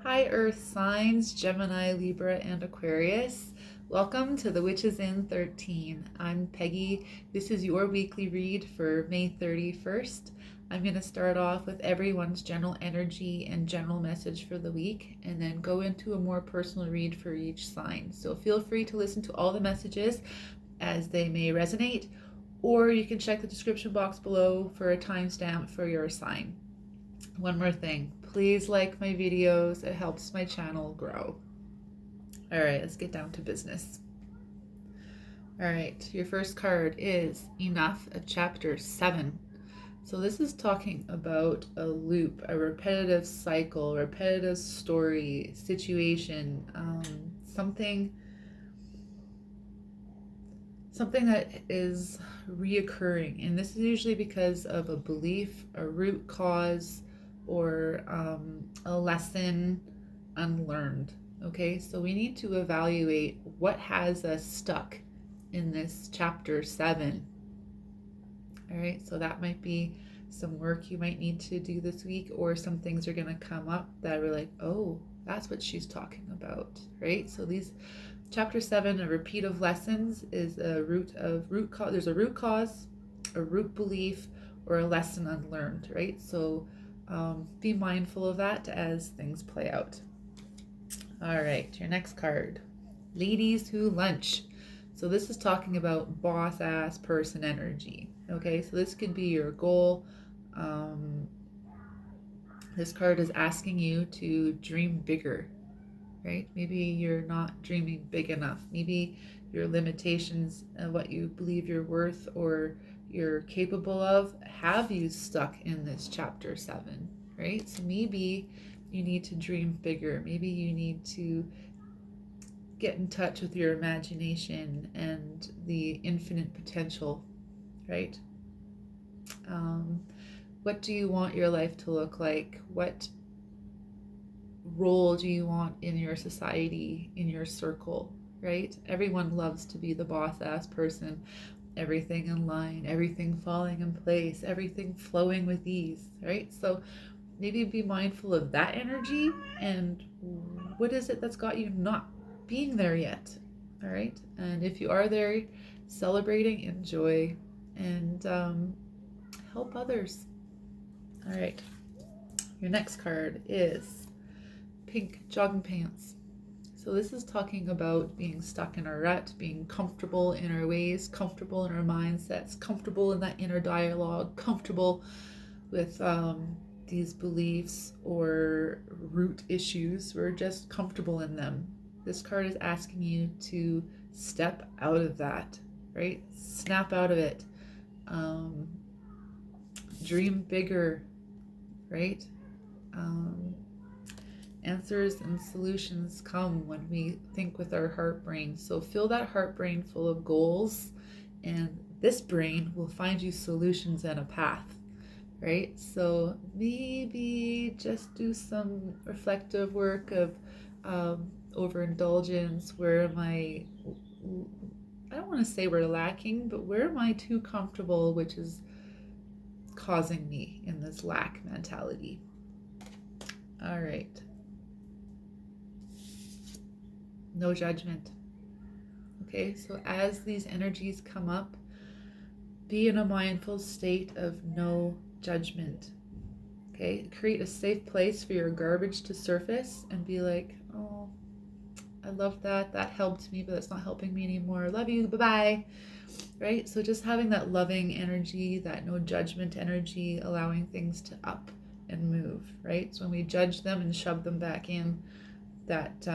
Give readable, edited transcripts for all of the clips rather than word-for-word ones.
Hi Earth signs, Gemini, Libra, and Aquarius. Welcome to the Witches in 13. I'm Peggy. This is your weekly read for May 31st. I'm going to start off with everyone's general energy and general message for the week, and then go into a more personal read for each sign. So feel free to listen to all the messages as they may resonate, or you can check the description box below for a timestamp for your sign. One more thing, please like my videos, it helps my channel grow. All right, let's get down to business. All right, your first card is Enough of Chapter 7. So this is talking about a loop, a repetitive cycle, repetitive story, situation, something that is reoccurring. And this is usually because of a belief, a root cause, or a lesson unlearned. Okay, so we need to evaluate what has us stuck in this chapter 7. All right, so that might be some work you might need to do this week, or some things are going to come up that are like, oh, that's what she's talking about, right? So these chapter 7, a repeat of lessons, is a root cause. There's a root cause, a root belief, or a lesson unlearned, right? So be mindful of that as things play out. All right, your next card, Ladies Who Lunch. So this is talking about boss ass person energy. Okay, so this could be your goal. This card is asking you to dream bigger, right? Maybe you're not dreaming big enough. Maybe your limitations and what you believe you're worth or you're capable of have you stuck in this chapter 7, right? So maybe you need to dream bigger. Maybe you need to get in touch with your imagination and the infinite potential, right? What do you want your life to look like? What role do you want in your society, in your circle, right? Everyone loves to be the boss ass person, everything in line, everything falling in place, everything flowing with ease, right? So maybe be mindful of that energy and what is it that's got you not being there yet, all right? And if you are there, celebrating, enjoy, and help others. All right, your next card is Pink Jogging Pants. So this is talking about being stuck in a rut, being comfortable in our ways, comfortable in our mindsets, comfortable in that inner dialogue, comfortable with these beliefs or root issues. We're just comfortable in them. This card is asking you to step out of that, right? Snap out of it. Dream bigger, right? Answers and solutions come when we think with our heart brain. So fill that heart brain full of goals, and this brain will find you solutions and a path, right? So maybe just do some reflective work of overindulgence. Where am I don't want to say we're lacking, but where am I too comfortable, which is causing me in this lack mentality? All right. No judgment. Okay, so as these energies come up, be in a mindful state of no judgment. Okay, create a safe place for your garbage to surface and be like, oh, I love that. That helped me, but that's not helping me anymore. Love you. Bye-bye. Right? So just having that loving energy, that no judgment energy, allowing things to up and move, right? So when we judge them and shove them back in, that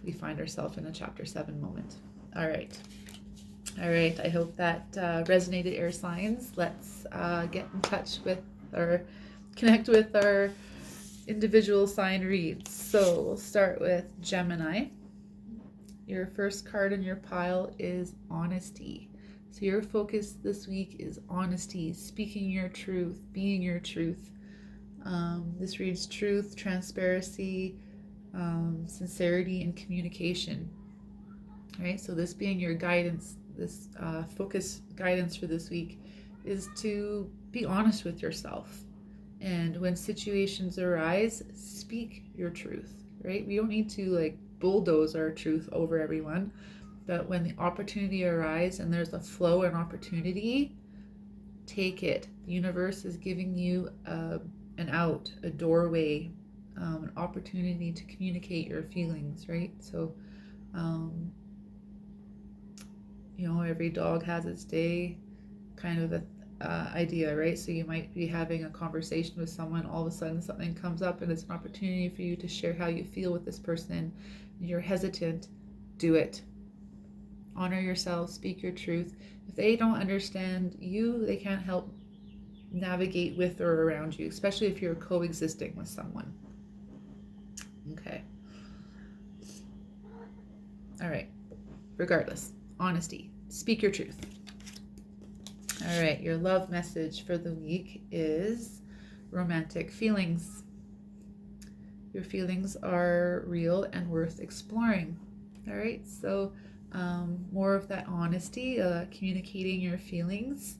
we find ourselves in a chapter 7 moment. All right. I hope that resonated, air signs. Let's get in touch with or connect with our individual sign reads. So we'll start with Gemini. Your first card in your pile is honesty. So your focus this week is honesty, speaking your truth, being your truth. This reads truth, transparency, sincerity, and communication. All right, so this being your guidance, this focus guidance for this week is to be honest with yourself. And when situations arise, speak your truth, right? We don't need to like bulldoze our truth over everyone, but when the opportunity arises and there's a flow and opportunity, take it. The universe is giving you an out, a doorway, an opportunity to communicate your feelings, right? So, you know, every dog has its day kind of a idea, right? So you might be having a conversation with someone, all of a sudden something comes up and it's an opportunity for you to share how you feel with this person. You're hesitant, do it. Honor yourself, speak your truth. If they don't understand you, they can't help navigate with or around you, especially if you're coexisting with someone. Okay. All right. Regardless, honesty. Speak your truth. All right. Your love message for the week is romantic feelings. Your feelings are real and worth exploring. All right. So more of that honesty, communicating your feelings,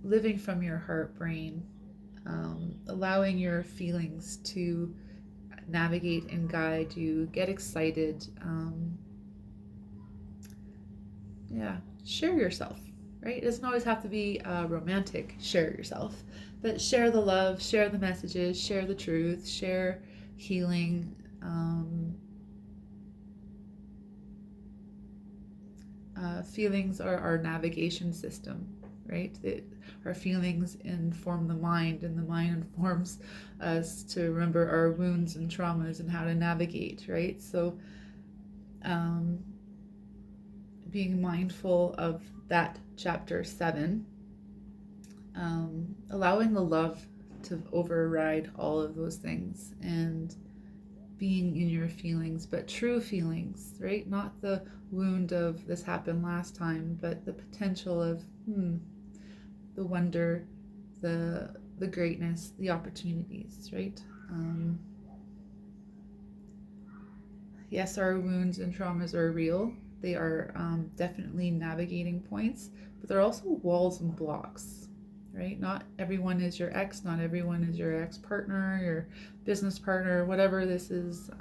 living from your heart brain, allowing your feelings to navigate and guide you, get excited. Share yourself, right? It doesn't always have to be romantic. Share yourself, but share the love, share the messages, share the truth, share healing. Feelings are our navigation system, right? Our feelings inform the mind, and the mind informs us to remember our wounds and traumas and how to navigate, right? So being mindful of that chapter 7, allowing the love to override all of those things, and being in your feelings, but true feelings, right? Not the wound of this happened last time, but the potential of the wonder, the greatness, the opportunities, right? Yes, our wounds and traumas are real. They are definitely navigating points, but they're also walls and blocks, right? Not everyone is your ex, not everyone is your ex-partner, your business partner, whatever this is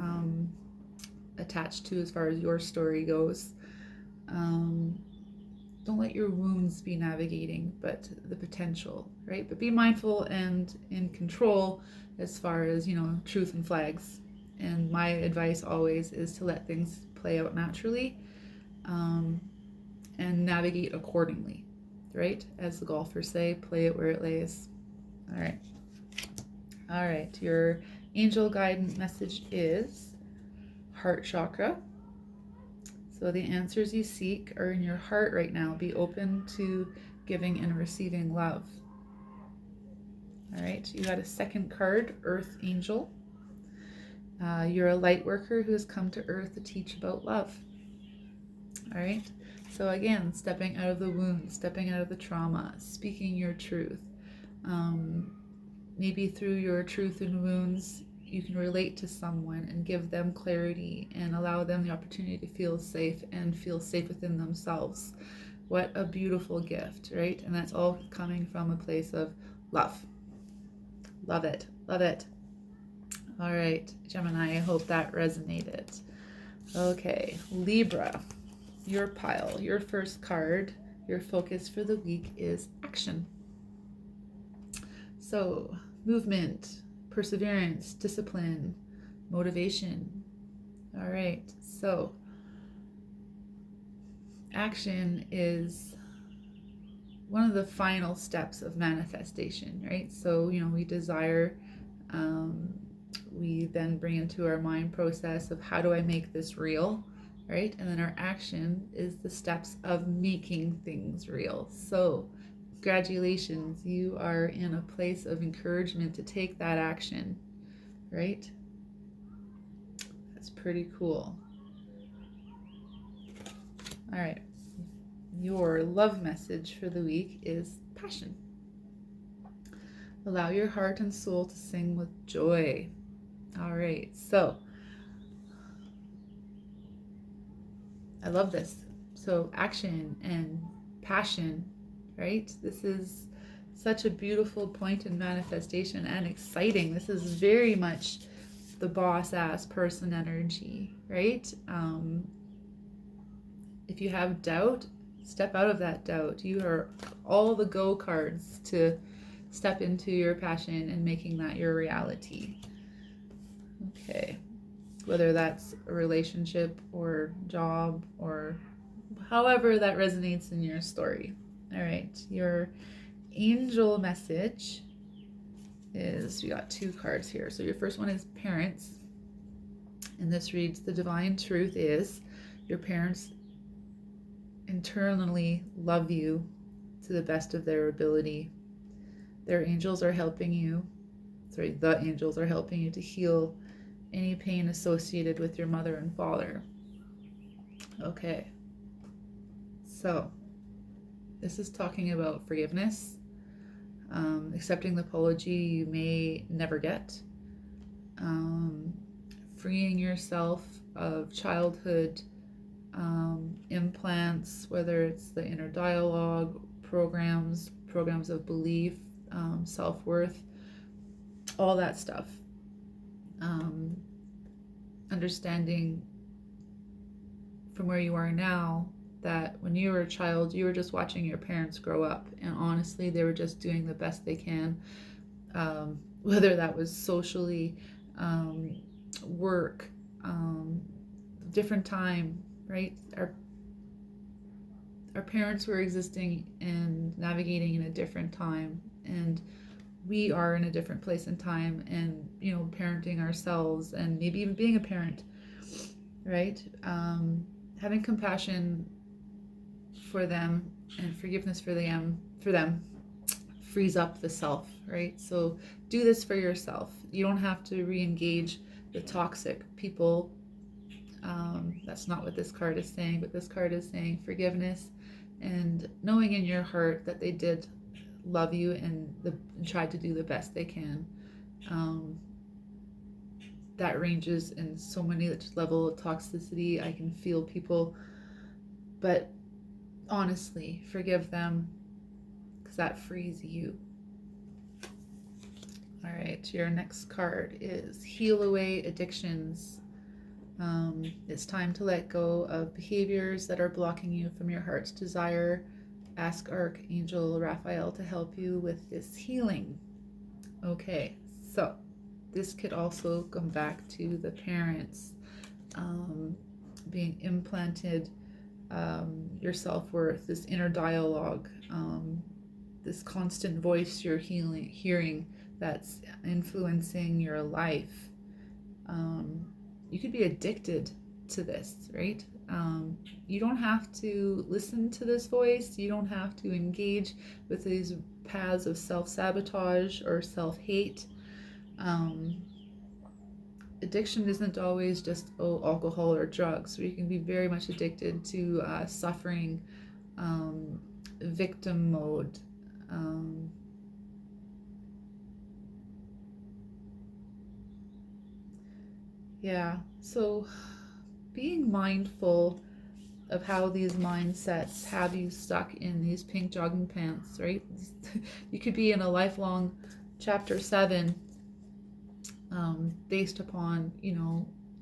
attached to as far as your story goes. Don't let your wounds be navigating, but the potential, right? But be mindful and in control as far as, you know, truth and flags. And my advice always is to let things play out naturally, and navigate accordingly, right? As the golfers say, play it where it lays. All right. All right. Your angel guidance message is heart chakra. So the answers you seek are in your heart right now. Be open to giving and receiving love. All right. You got a second card, Earth Angel. You're a light worker who has come to Earth to teach about love. All right. So again, stepping out of the wound, stepping out of the trauma, speaking your truth. Maybe through your truth and wounds, you can relate to someone and give them clarity and allow them the opportunity to feel safe and feel safe within themselves. What a beautiful gift, right? And that's all coming from a place of love. Love it. Love it. All right, Gemini, I hope that resonated. Okay, Libra, your pile, your first card, your focus for the week is action. So, movement, perseverance, discipline, motivation. All right, so action is one of the final steps of manifestation, right? So, you know, we desire, we then bring into our mind process of how do I make this real, right? And then our action is the steps of making things real. So congratulations, you are in a place of encouragement to take that action, right? That's pretty cool. All right, your love message for the week is passion. Allow your heart and soul to sing with joy. All right, so I love this. So action and passion, right? This is such a beautiful point in manifestation and exciting. This is very much the boss ass person energy, right? If you have doubt, step out of that doubt. You are all the go cards to step into your passion and making that your reality. Okay. Whether that's a relationship or job or however that resonates in your story. All right. Your angel message is, we got 2 cards here. So your first one is parents. And this reads, the divine truth is your parents internally love you to the best of their ability. Their angels are helping you, the angels are helping you to heal any pain associated with your mother and father. Okay. So this is talking about forgiveness, accepting the apology you may never get, freeing yourself of childhood implants, whether it's the inner dialogue, programs of belief, self-worth, all that stuff. Understanding from where you are now that when you were a child, you were just watching your parents grow up, and honestly, they were just doing the best they can, whether that was socially, work, different time, right? Our parents were existing and navigating in a different time, and we are in a different place in time, and parenting ourselves, and maybe even being a parent, right? Having compassion for them and forgiveness for them frees up the self, right? So do this for yourself. You don't have to re-engage the toxic people. That's not what this card is saying, but this card is saying forgiveness and knowing in your heart that they did love you and tried to do the best they can. That ranges in so many level of toxicity. I can feel people, but honestly, forgive them, because that frees you. All right, your next card is Heal Away Addictions. It's time to let go of behaviors that are blocking you from your heart's desire. Ask Archangel Raphael to help you with this healing. Okay, so this could also come back to the parents being implanted, your self-worth, this inner dialogue, this constant voice you're hearing that's influencing your life. You could be addicted to this, right? You don't have to listen to this voice. You don't have to engage with these paths of self-sabotage or self-hate. Addiction isn't always just alcohol or drugs. We can be very much addicted to suffering, victim mode. Yeah, so being mindful of how these mindsets have you stuck in these pink jogging pants, right? You could be in a lifelong chapter 7, based upon,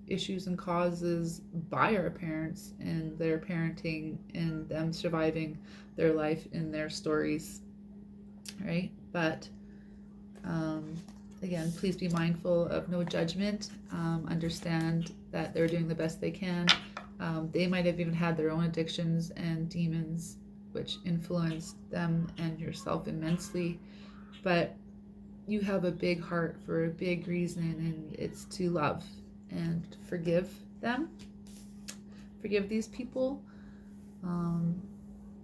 issues and causes by our parents and their parenting and them surviving their life in their stories, right? But again, please be mindful of no judgment. Understand that they're doing the best they can. They might have even had their own addictions and demons which influenced them and yourself immensely, but you have a big heart for a big reason, and it's to love and forgive them. Forgive these people.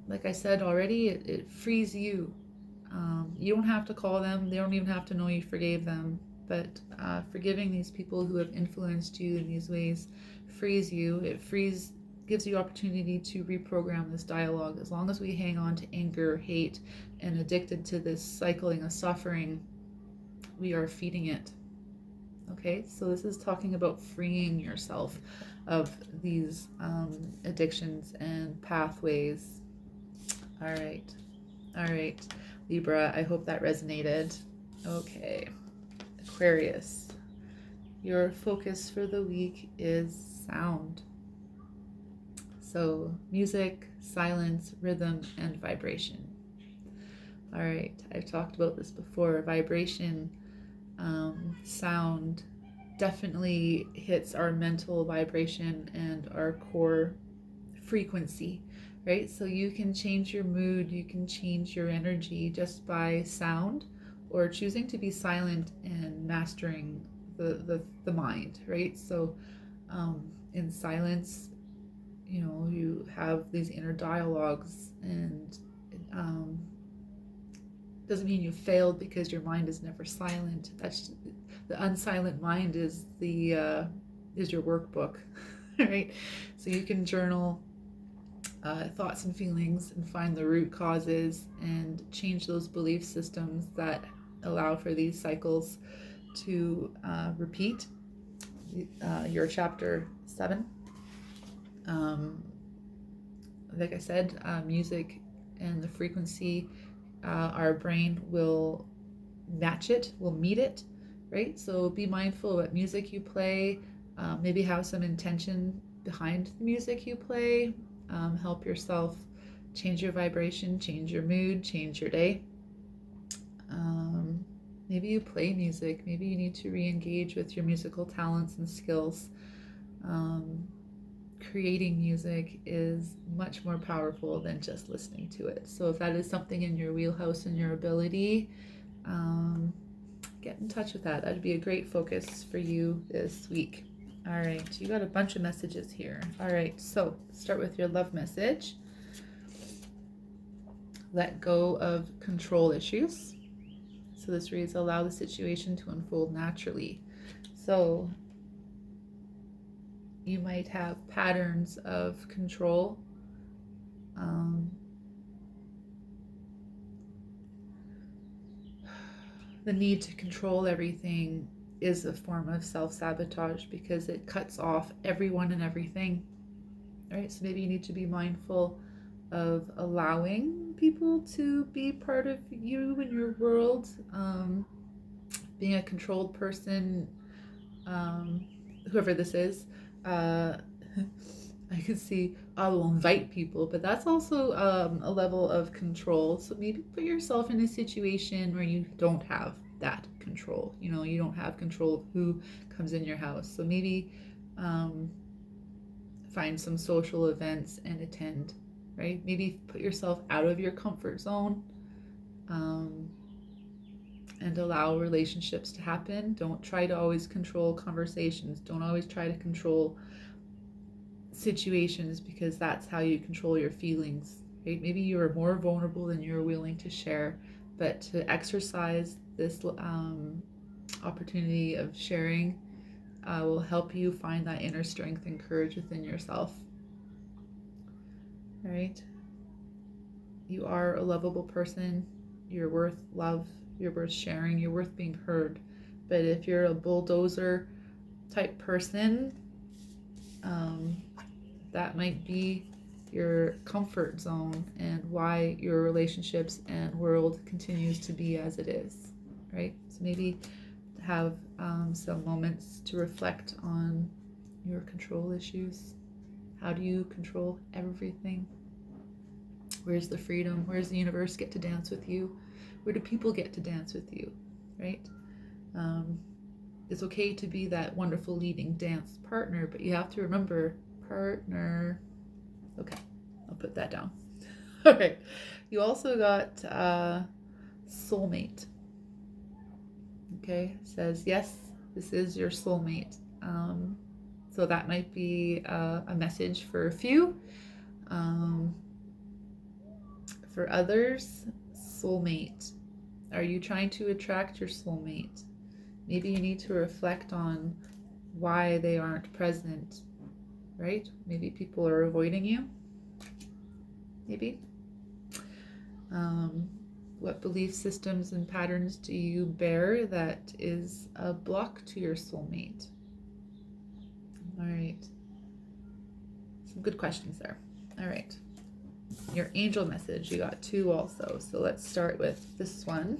Like I said already, it frees you. You don't have to call them. They don't even have to know you forgave them. But forgiving these people who have influenced you in these ways frees you. It gives you opportunity to reprogram this dialogue. As long as we hang on to anger, hate, and addicted to this cycling of suffering, we are feeding it. Okay, so this is talking about freeing yourself of these addictions and pathways. All right, Libra, I hope that resonated. Okay, Aquarius, your focus for the week is sound. So music, silence, rhythm, and vibration. All right, I've talked about this before. Vibration, sound definitely hits our mental vibration and our core frequency, right? So you can change your mood, you can change your energy just by sound, or choosing to be silent and mastering the mind, right? So in silence, you have these inner dialogues, and doesn't mean you failed because your mind is never silent. That's the unsilent mind is your workbook, right? So you can journal thoughts and feelings and find the root causes and change those belief systems that allow for these cycles to repeat. Your chapter 7. Like I said, music and the frequency, our brain will match it, will meet it, right? So be mindful what music you play. Maybe have some intention behind the music you play. Help yourself change your vibration, change your mood, change your day. Maybe you play music. Maybe you need to re-engage with your musical talents and skills. Creating music is much more powerful than just listening to it. So if that is something in your wheelhouse and your ability, get in touch with that. That'd be a great focus for you this week. All right, you got a bunch of messages here. All right, so start with your love message. Let go of control issues. So this reads, allow the situation to unfold naturally. So you might have patterns of control. The need to control everything is a form of self-sabotage because it cuts off everyone and everything. All right, so maybe you need to be mindful of allowing people to be part of you and your world. Being a controlled person, whoever this is, I could see I will invite people, but that's also a level of control. So maybe put yourself in a situation where you don't have that control. You don't have control of who comes in your house. So maybe find some social events and attend, right? Maybe put yourself out of your comfort zone, and allow relationships to happen. Don't try to always control conversations. Don't always try to control situations, because that's how you control your feelings, right? Maybe you are more vulnerable than you're willing to share, but to exercise this opportunity of sharing will help you find that inner strength and courage within yourself. All right? You are a lovable person. You're worth love. You're worth sharing. You're worth being heard. But if you're a bulldozer type person, that might be your comfort zone and why your relationships and world continues to be as it is, right? So maybe have some moments to reflect on your control issues. How do you control everything? Where's the freedom? Where's the universe get to dance with you? Where do people get to dance with you, right? It's okay to be that wonderful leading dance partner, but you have to remember, partner. Okay, I'll put that down. Okay, you also got soulmate. Okay, it says, yes, this is your soulmate. So that might be a message for a few. For others, soulmate. Are you trying to attract your soulmate? Maybe you need to reflect on why they aren't present, right? Maybe people are avoiding you. Maybe. What belief systems and patterns do you bear that is a block to your soulmate? All right. Some good questions there. All right. Your angel message, you got 2 also. So let's start with this one.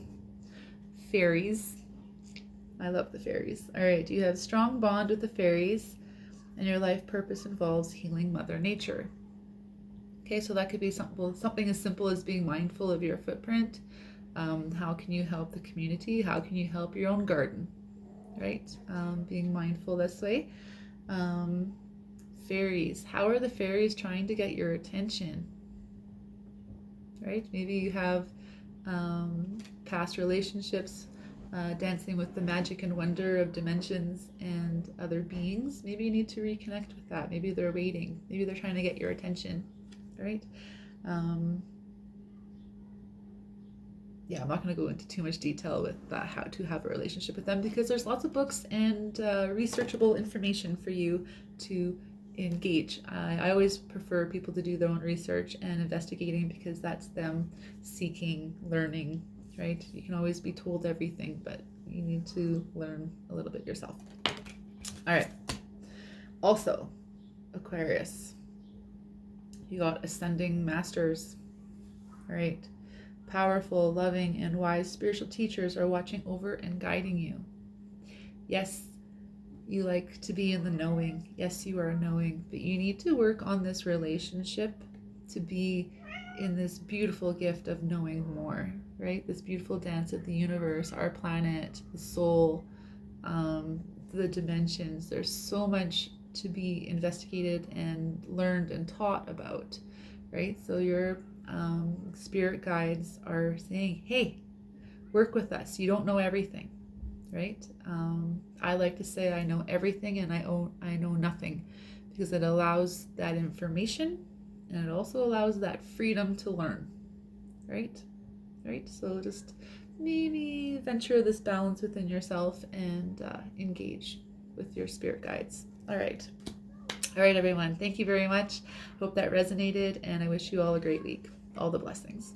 Fairies. I love the fairies. All right, you have a strong bond with the fairies, and your life purpose involves healing Mother Nature. Okay, so that could be something as simple as being mindful of your footprint. How can you help the community? How can you help your own garden? Right? Being mindful this way. Fairies. How are the fairies trying to get your attention? Right? Maybe you have past relationships, dancing with the magic and wonder of dimensions and other beings. Maybe you need to reconnect with that. Maybe they're waiting. Maybe they're trying to get your attention. Right? Yeah, I'm not going to go into too much detail with how to have a relationship with them, because there's lots of books and researchable information for you to engage. I always prefer people to do their own research and investigating, because that's them seeking, learning, right? You can always be told everything, but you need to learn a little bit yourself. All right. Also, Aquarius, you got ascending masters. All right. Powerful, loving, and wise spiritual teachers are watching over and guiding you. Yes, you like to be in the knowing. Yes, you are knowing, but you need to work on this relationship to be in this beautiful gift of knowing more, right? This beautiful dance of the universe, our planet, the soul, the dimensions. There's so much to be investigated and learned and taught about, right? So your spirit guides are saying, hey, work with us. You don't know everything, right? I like to say I know everything and I know nothing, because it allows that information, and it also allows that freedom to learn, right? Right? So just maybe venture this balance within yourself and engage with your spirit guides. All right, everyone. Thank you very much. Hope that resonated, and I wish you all a great week. All the blessings.